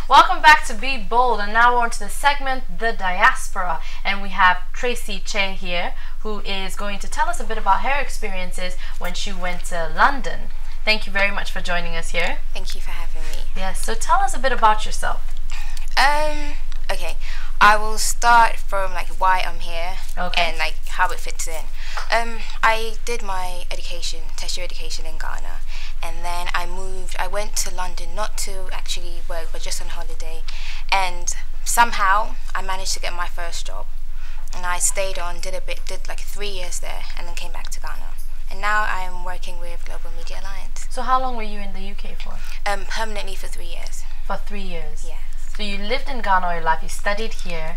Welcome back to Be Bold, and now we're on to the segment, The Diaspora, and we have Tracy Kyei here, who is going to tell us a bit about her experiences when she went to London. Thank you very much for joining us here. Thank you for having me. Yes, so tell us a bit about yourself. Okay, I will start from why I'm here and how it fits in. I did my tertiary education in Ghana, and then I went to London not to actually work but just on holiday, and somehow I managed to get my first job, and I stayed on, did 3 years there, and then came back to Ghana. And now I am working with Global Media Alliance. So how long were you in the UK for? Permanently for 3 years. For 3 years? Yes. So you lived in Ghana all your life, you studied here?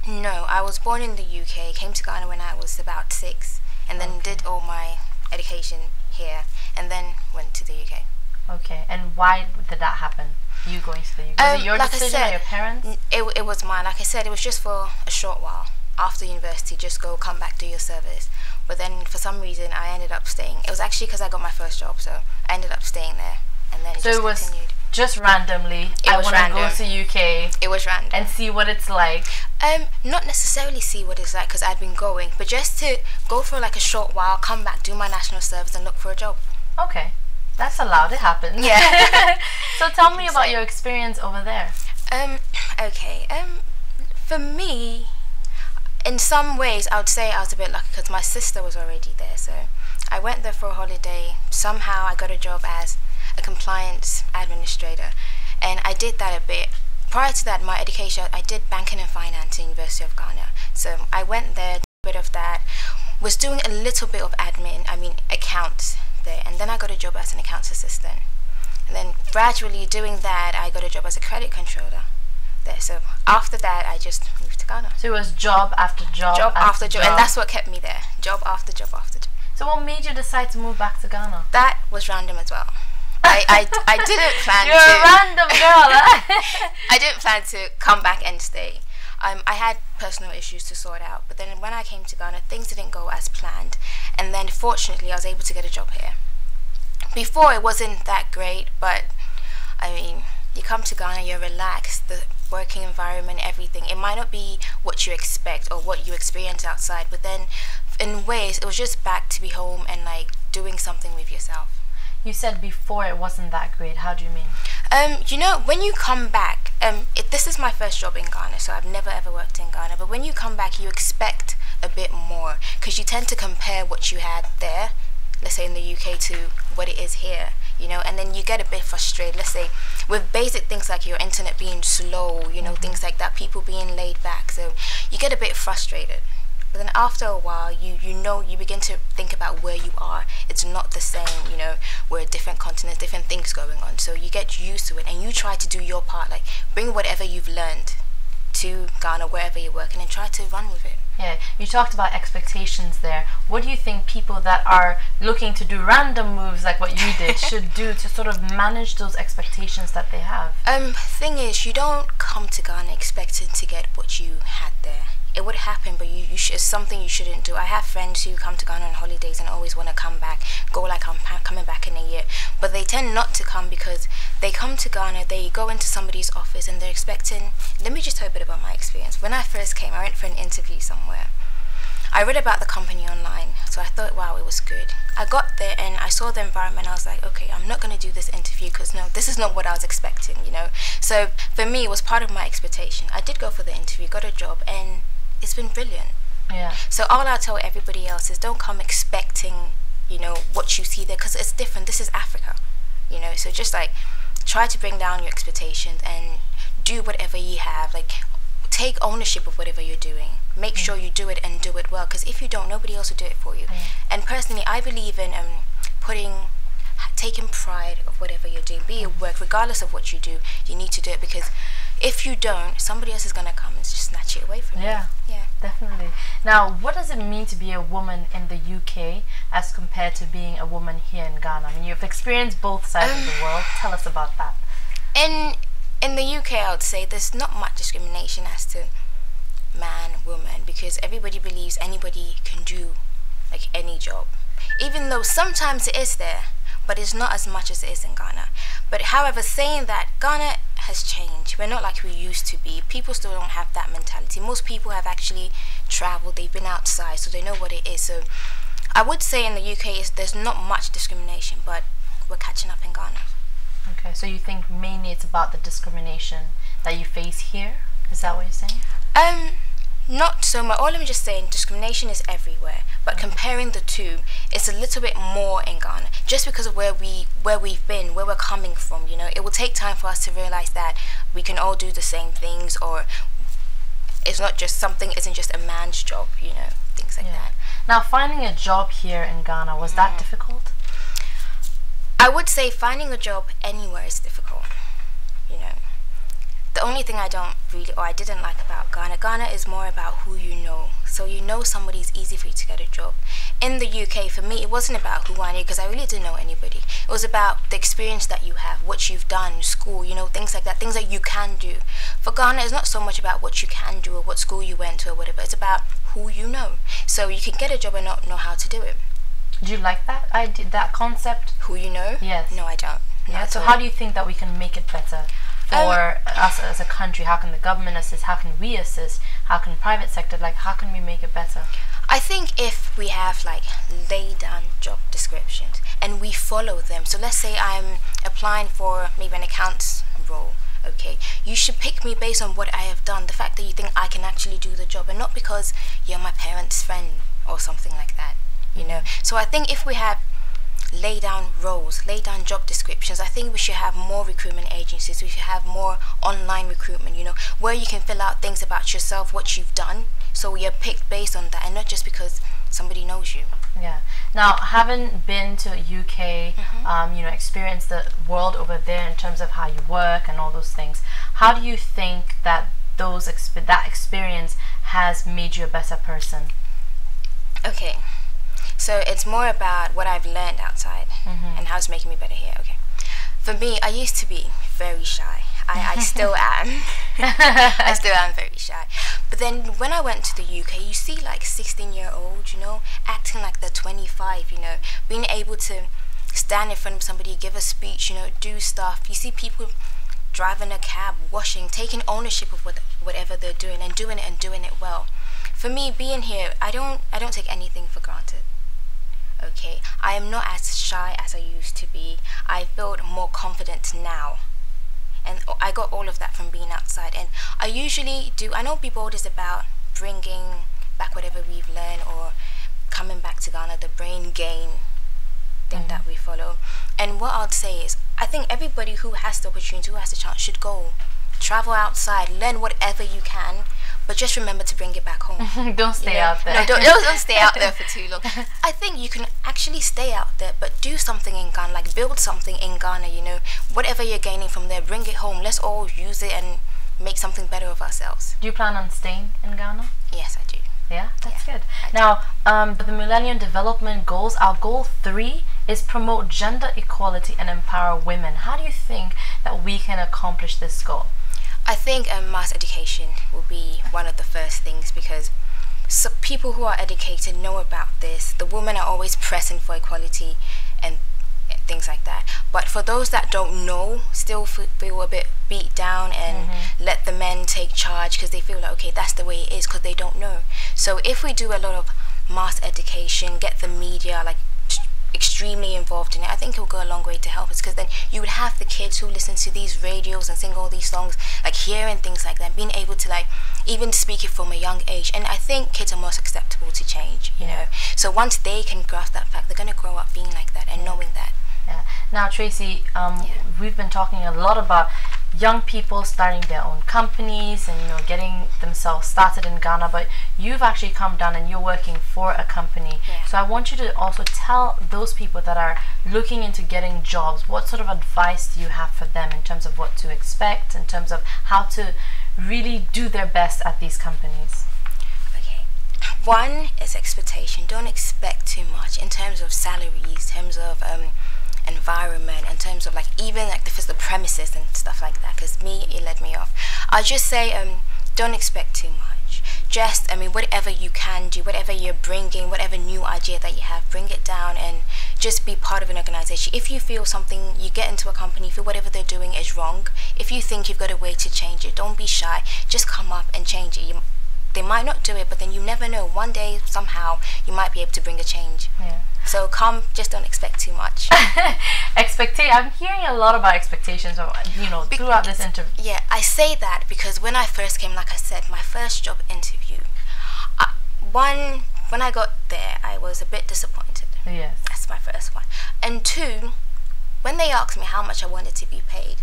No, I was born in the UK, came to Ghana when I was about 6, and then did all my education here, and then went to the UK. Okay, and why did that happen? You going to the UK? Was it your decision or your parents? It was mine. Like I said, it was just for a short while. After university, just come back, do your service. But then for some reason, I ended up staying. It was actually because I got my first job, so I ended up staying there, and then it just continued. Just randomly, I want to go to UK. It was random. And see what it's like. Not necessarily see what it's like because I'd been going, but just to go for a short while, come back, do my national service, and look for a job. Okay, that's allowed. It happens. Yeah. So tell me about your experience over there. Okay. For me, in some ways, I would say I was a bit lucky because my sister was already there. So I went there for a holiday. Somehow I got a job as a compliance administrator, and I did that a bit. Prior to that, my education, I did banking and finance at University of Ghana. So I went there, did a bit of that, was doing a little bit of accounts there, and then I got a job as an accounts assistant. And then gradually doing that, I got a job as a credit controller there. So after that, I just moved to Ghana. So it was job after job. Job after job, and that's what kept me there. Job after job after job. So what made you decide to move back to Ghana? That was random as well. I didn't plan You're a random girl, I didn't plan to come back and stay. I had personal issues to sort out, but then when I came to Ghana, things didn't go as planned, and then fortunately I was able to get a job here. Before it wasn't that great, but you come to Ghana, you're relaxed, the working environment, everything. It might not be what you expect or what you experience outside, but then in ways it was just back to be home and doing something with yourself. You said before it wasn't that great. How do you mean? When you come back, this is my first job in Ghana, so I've never ever worked in Ghana, but when you come back, you expect a bit more, because you tend to compare what you had there, let's say in the UK, to what it is here, and then you get a bit frustrated, let's say, with basic things like your internet being slow, things like that, people being laid back, so you get a bit frustrated. But then after a while, you begin to think about where you are. It's not the same, we're different continents, different things going on. So you get used to it, and you try to do your part, bring whatever you've learned to Ghana, wherever you're working, and try to run with it. Yeah, you talked about expectations there. What do you think people that are looking to do random moves like what you did should do to sort of manage those expectations that they have? Thing is, you don't come to Ghana expecting to get what you had there. It would happen, but it's something you shouldn't do. I have friends who come to Ghana on holidays and always want to come back, go I'm coming back in a year. But they tend not to come because they come to Ghana, they go into somebody's office and they're expecting... Let me just tell you a bit about my experience. When I first came, I went for an interview somewhere. I read about the company online, so I thought, wow, it was good. I got there and I saw the environment. I was like, okay, I'm not going to do this interview because no, this is not what I was expecting, So for me, it was part of my expectation. I did go for the interview, got a job, and it's been brilliant. Yeah. So all I tell everybody else is don't come expecting, what you see there, because it's different. This is Africa, So just try to bring down your expectations and do whatever you have. Take ownership of whatever you're doing. Make sure you do it and do it well, because if you don't, nobody else will do it for you. And personally, I believe in taking pride of whatever you're doing, be it work, regardless of what you do, you need to do it, because if you don't, somebody else is going to come and just snatch it away from you. Yeah, definitely. Now, what does it mean to be a woman in the UK as compared to being a woman here in Ghana? You've experienced both sides of the world. Tell us about that. In the UK, I would say there's not much discrimination as to man, woman, because everybody believes anybody can do any job. Even though sometimes it is there, but it's not as much as it is in Ghana. But however, saying that, Ghana has changed. We're not like we used to be. People still don't have that mentality. Most people have actually traveled, they've been outside, so they know what it is. So I would say in the UK there's not much discrimination, but we're catching up in Ghana. Okay, so you think mainly it's about the discrimination that you face here? Is that what you're saying? Not so much. All I'm just saying, discrimination is everywhere. But comparing the two, it's a little bit more in Ghana, just because of where we've been, where we're coming from. You know, it will take time for us to realize that we can all do the same things, or it's not just something isn't just a man's job. You know, things like that. Now, finding a job here in Ghana, was that difficult? I would say finding a job anywhere is difficult. You know. The only thing I didn't like about Ghana is more about who you know. So you know somebody, it's easy for you to get a job. In the UK, for me, it wasn't about who I knew, because I really didn't know anybody. It was about the experience that you have, what you've done, school, you know, things like that, things that you can do. For Ghana, it's not so much about what you can do or what school you went to or whatever. It's about who you know. So you can get a job and not know how to do it. Do you like that that concept? Who you know? Yes. No, I don't. Yeah. So how do you think that we can make it better for us as a country? How can the government assist? How can we assist? How can private sector, like, how can we make it better? I think if we have like laid down job descriptions and we follow them. So let's say I'm applying for maybe an accounts role. Okay, you should pick me based on what I have done, the fact that you think I can actually do the job, and not because you're my parents' friend or something like that, you know. So I think if we have lay down roles, lay down job descriptions, I think we should have more recruitment agencies. We should have more online recruitment, you know, where you can fill out things about yourself, what you've done, so you're picked based on that and not just because somebody knows you. Yeah. Now, having been to UK, you know, experienced the world over there in terms of how you work and all those things, how do you think that that experience has made you a better person? Okay. So it's more about what I've learned outside and how it's making me better here. Okay. For me, I used to be very shy. I still am. I still am very shy. But then when I went to the UK, you see like 16-year-olds, you know, acting like they're 25, you know, being able to stand in front of somebody, give a speech, you know, do stuff. You see people driving a cab, washing, taking ownership of whatever they're doing and doing it well. For me, being here, I don't take anything for granted. Okay, I am not as shy as I used to be. I've built more confidence now, and I got all of that from being outside. And I usually do, I know Be Bold is about bringing back whatever we've learned, or coming back to Ghana, the brain gain thing that we follow. And what I'd say is, I think everybody who has the opportunity, who has the chance, should go. Travel outside, learn whatever you can, but just remember to bring it back home. Don't stay out there. No, don't stay out there for too long. I think you can actually stay out there, but do something in Ghana, like build something in Ghana, you know. Whatever you're gaining from there, bring it home. Let's all use it and make something better of ourselves. Do you plan on staying in Ghana? Yes, I do. Yeah, that's good. Now, the Millennium Development Goals, our goal 3 is promote gender equality and empower women. How do you think that we can accomplish this goal? I think mass education will be one of the first things, because people who are educated know about this. The women are always pressing for equality and things like that. But for those that don't know, still feel a bit beat down and let the men take charge because they feel like, okay, that's the way it is, because they don't know. So if we do a lot of mass education, get the media like extremely involved in it, I think it will go a long way to help us, because then you would have the kids who listen to these radios and sing all these songs, like hearing things like that, being able to like even speak it from a young age. And I think kids are most acceptable to change, you know. So once they can grasp that fact, they're going to grow up being like that and knowing that. Yeah. Now, Tracy, we've been talking a lot about young people starting their own companies and, you know, getting themselves started in Ghana, but you've actually come down and you're working for a company. So I want you to also tell those people that are looking into getting jobs, what sort of advice do you have for them in terms of what to expect, in terms of how to really do their best at these companies? Okay. One is expectation. Don't expect too much in terms of salaries, in terms of environment, in terms of like even like the premises and stuff like that, because it led me off. I'll just say don't expect too much. Just whatever you can do, whatever you're bringing, whatever new idea that you have, bring it down and just be part of an organization. If you feel something, you get into a company, feel whatever they're doing is wrong, if you think you've got a way to change it, don't be shy. Just come up and change it. They might not do it, but then you never know. One day, somehow, you might be able to bring a change. Yeah. So just don't expect too much. I'm hearing a lot about expectations, throughout this interview. Yeah, I say that because when I first came, like I said, my first job interview, when I got there, I was a bit disappointed. Yes. That's my first one. And two, when they asked me how much I wanted to be paid,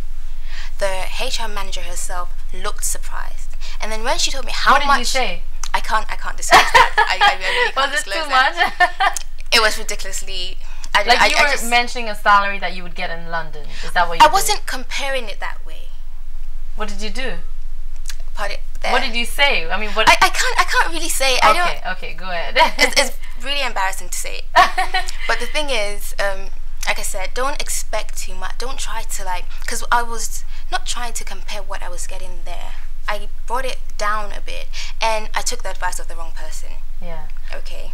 the HR manager herself looked surprised. And then when she told me how much... What did you say? I can't discuss that. I really can't Was it disclose too that. much? It was ridiculously... You were mentioning a salary that you would get in London. Is that what you did? I wasn't comparing it that way. What did you do? There. What did you say? I mean, what... I can't really say. Okay, go ahead. It's really embarrassing to say. But the thing is, like I said, don't expect too much. Don't try to because I was not trying to compare what I was getting there. I brought it down a bit, and I took the advice of the wrong person. Yeah. Okay.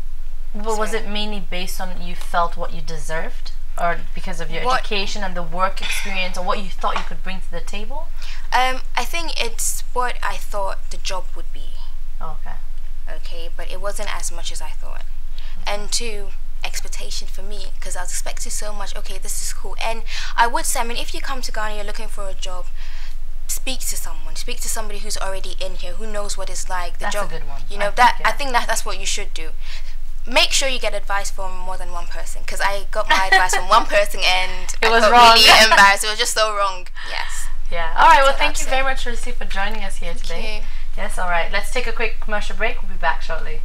But was it mainly based on you felt what you deserved, or because of your education and the work experience, or what you thought you could bring to the table? I think it's what I thought the job would be. Okay. Okay, but it wasn't as much as I thought. And two, expectation for me, because I was expecting so much. Okay, this is cool. And I would say, if you come to Ghana, you're looking for a job, speak to someone. Speak to somebody who's already in here, who knows what it's like. That's a good one. I think that's what you should do. Make sure you get advice from more than one person, because I got my advice from one person and it was wrong. Really embarrassed. It was just so wrong. Yes. Yeah. All right. Well, thank you very much, Tracy, for joining us here today. Thank you. Yes. All right. Let's take a quick commercial break. We'll be back shortly.